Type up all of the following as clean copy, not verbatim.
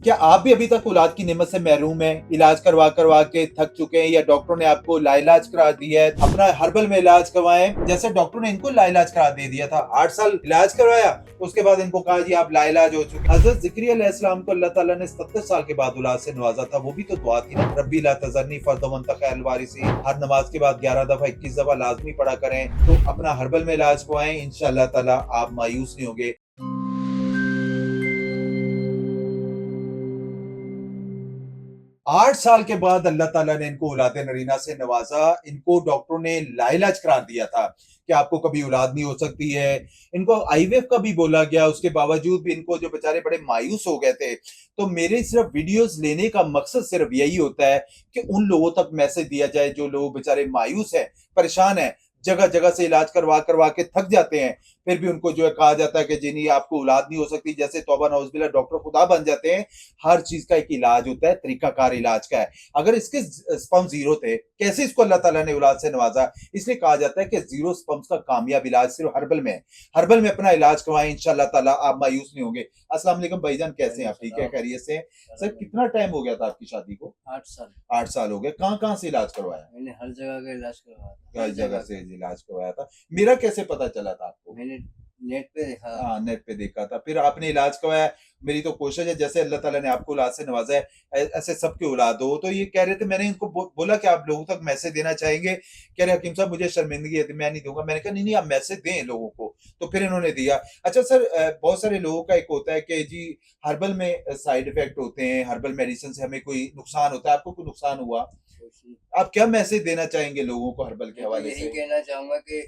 क्या आप भी अभी तक औलाद की नेमत से महरूम हैं? इलाज करवा करवा के थक चुके हैं या डॉक्टरों ने आपको लाइलाज करार दिया है? अपना हर्बल में इलाज करवाएं। जैसे डॉक्टर ने इनको लाइलाज करार दे दिया था, 8 साल इलाज करवाया, उसके बाद इनको कहा जी आप लाइलाज हो चुके। हजरत ज़िक्रिया अलैहिस्सलाम को अल्लाह ताला ने 70 साल के बाद औलाद से नवाजा था, वो भी तो दुआ थी ना, रब्बी ला तज़रनी फर्दन वअन्ता खैरुल वारिसीन। हर नमाज के बाद 11 दफा 21 दफा लाजमी पढ़ा करें। तो अपना हर्बल में इलाज करवाएं, इंशाअल्लाह ताला आप मायूस नहीं होंगे। 8 साल के बाद अल्लाह ताला ने इनको औलाद नरीना से नवाजा। इनको डॉक्टरों ने लाइलाज करार दिया था कि आपको कभी औलाद नहीं हो सकती है। इनको आईवीएफ का भी बोला गया, उसके बावजूद भी इनको जो बेचारे बड़े मायूस हो गए थे। तो मेरे सिर्फ वीडियोस लेने का मकसद सिर्फ यही होता है कि उन लोगों तक मैसेज दिया जाए जो लोग बेचारे मायूस हैं, परेशान हैं, जगह जगह से इलाज करवा करवा के थक जाते हैं, फिर भी उनको जो है कहा जाता है कि जी नहीं आपको औलाद नहीं हो सकती। जैसे तौबा नौज़ुबिल्लाह डॉक्टर खुदा बन जाते हैं। हर चीज का एक इलाज होता है, तरीकाकार इलाज का है। अगर इसके स्पर्म जीरो थे, कैसे इसको अल्लाह ताला ने औलाद से नवाजा? इसलिए कहा जाता है कि जीरो स्पर्म्स का कामयाब इलाज सिर्फ हर्बल में है। हर्बल में अपना इलाज करवाएं, इंशाअल्लाह ताला आप मायूस नहीं होंगे। अस्सलाम वालेकुम भाईजान, कैसे हैं आप? ठीक है, खैरियत से हैं? सर कितना टाइम हो गया था आपकी शादी को? 8 साल। 8 साल हो गए। कहाँ-कहाँ से इलाज करवाया? मैंने हर जगह का इलाज करवाया था। हर जगह से इलाज करवाया था। मेरा कैसे पता चला था आपको? मैंने नेट पे देखा। हाँ, नेट पे देखा था। फिर आपने इलाज करवाया। मेरी तो कोशिश है जैसे अल्लाह ताला ने आपको औलाद से नवाजा है, ऐसे सबकी औलाद हो। तो ये कह रहे थे, मैंने इनको बोला कि आप लोगों तक मैसेज देना चाहेंगे? कह रहे हकीम साहब मुझे शर्मिंदगी है, मैं नहीं दूँगा। मैंने कहा नहीं, नहीं आप मैसेज दें लोगों को। तो फिर इन्होंने दिया। अच्छा सर, बहुत सारे लोगों का एक होता है कि जी हर्बल में साइड इफेक्ट होते हैं, हर्बल मेडिसिन से हमें कोई नुकसान होता है। आपको कोई नुकसान हुआ? आप क्या मैसेज देना चाहेंगे लोगों को हर्बल के मैं तो हवाले यही से? कहना चाहूंगा कि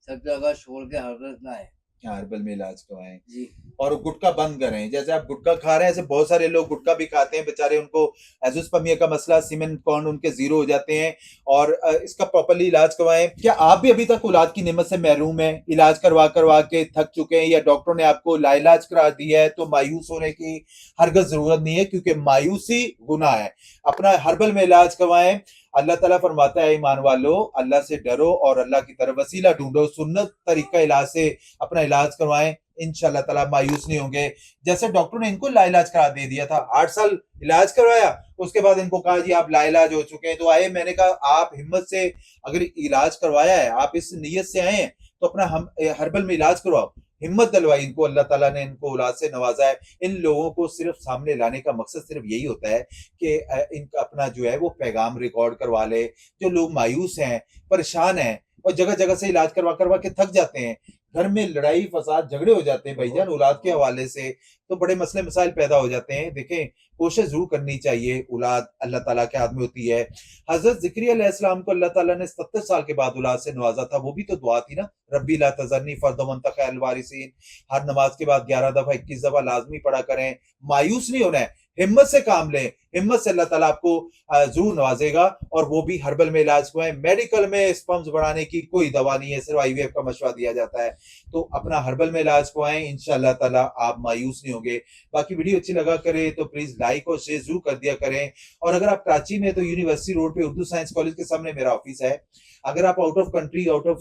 सब जगह छोड़ के हरकत ना आए हर्बल में इलाज करवाएं जी। और गुटखा बंद करें। जैसे आप गुटखा खा रहे हैं, ऐसे बहुत सारे लोग गुटखा भी खाते हैं, बेचारे उनको एज़ोस्पर्मिया का मसला, सीमेन काउंट उनके जीरो हो जाते हैं। और इसका प्रॉपर्ली इलाज करवाएं। क्या आप भी अभी तक औलाद की नेमत से महरूम हैं? इलाज करवा करवा के थक चुके हैं या डॉक्टरों ने आपको लाइलाज करार दिया है? तो मायूस होने की हरगिज़ जरूरत नहीं है, क्योंकि मायूसी गुनाह है। अपना हर्बल में इलाज करवाएं। अल्लाह ताला फरमाता है ईमान वालों, अल्लाह से डरो और अल्लाह की तरफ वसीला ढूंढो। सुन्नत तरीका इलाज से अपना इलाज करवाएं, इंशाअल्लाह ताला मायूस नहीं होंगे। जैसे डॉक्टर ने इनको लाइलाज करार दे दिया था, 8 साल इलाज करवाया, उसके बाद इनको कहा जी आप लाइलाज हो चुके हैं। तो आए, मैंने कहा आप हिम्मत से, अगर इलाज करवाया है, आप इस नीयत से आए हैं, तो अपना हम हर्बल में इलाज करवाओ। हिम्मत दिलवाई इनको, अल्लाह ताला ने इनको औलाद से नवाजा है। इन लोगों को सिर्फ सामने लाने का मकसद सिर्फ यही होता है कि इनका अपना जो है वो पैगाम रिकॉर्ड करवा ले। जो लोग मायूस हैं, परेशान हैं और जगह जगह से इलाज करवा करवा के थक जाते हैं, घर में लड़ाई फसाद झगड़े हो जाते हैं भाईजान औलाद के हवाले से, तो बड़े मसले मसाइल पैदा हो जाते हैं। देखें, कोशिश जरूर करनी चाहिए, औलाद अल्लाह ताला के हाथ में होती है। हजरत ज़िक्रिया अलैहिस्सलाम को अल्लाह ताला ने 70 साल के बाद औलाद से नवाजा था, वो भी तो दुआ थी ना, रब्बी ला तज़रनी फर्दन वअन्ता खैरुल वारिसीन। हर नमाज के बाद 11 दफा 21 दफा लाजमी पढ़ा करें। मायूस नहीं होना है, हिम्मत से काम लें। हिम्मत से अल्लाह ताला आपको जरूर नवाजेगा। और वो भी हर्बल में इलाज को है। मेडिकल में स्पर्म्स बढ़ाने की कोई दवा नहीं है, सिर्फ आईवीएफ का मशवरा दिया जाता है। तो अपना हर्बल में इलाज को आए, इंशाअल्लाह ताला आप मायूस नहीं होंगे। बाकी वीडियो अच्छी लगा करे तो प्लीज लाइक और शेयर जरूर कर दिया करें। और अगर आप कराची में, तो यूनिवर्सिटी रोड पे उर्दू साइंस कॉलेज के सामने मेरा ऑफिस है। अगर आप out of country, out of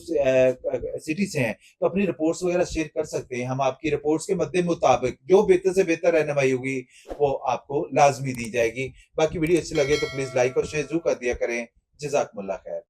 city से हैं, तो अपनी रिपोर्ट्स वगैरह शेयर कर सकते हैं। हम आपकी रिपोर्ट्स के मद्दे मुताबिक जो बेहतर से बेहतर रहनुमाई होगी वो आपको लाजमी दी जाएगी। बाकी वीडियो अच्छी लगे तो प्लीज लाइक और शेयर जरूर कर दिया करें। जज़ाकुमुल्लाह खैर।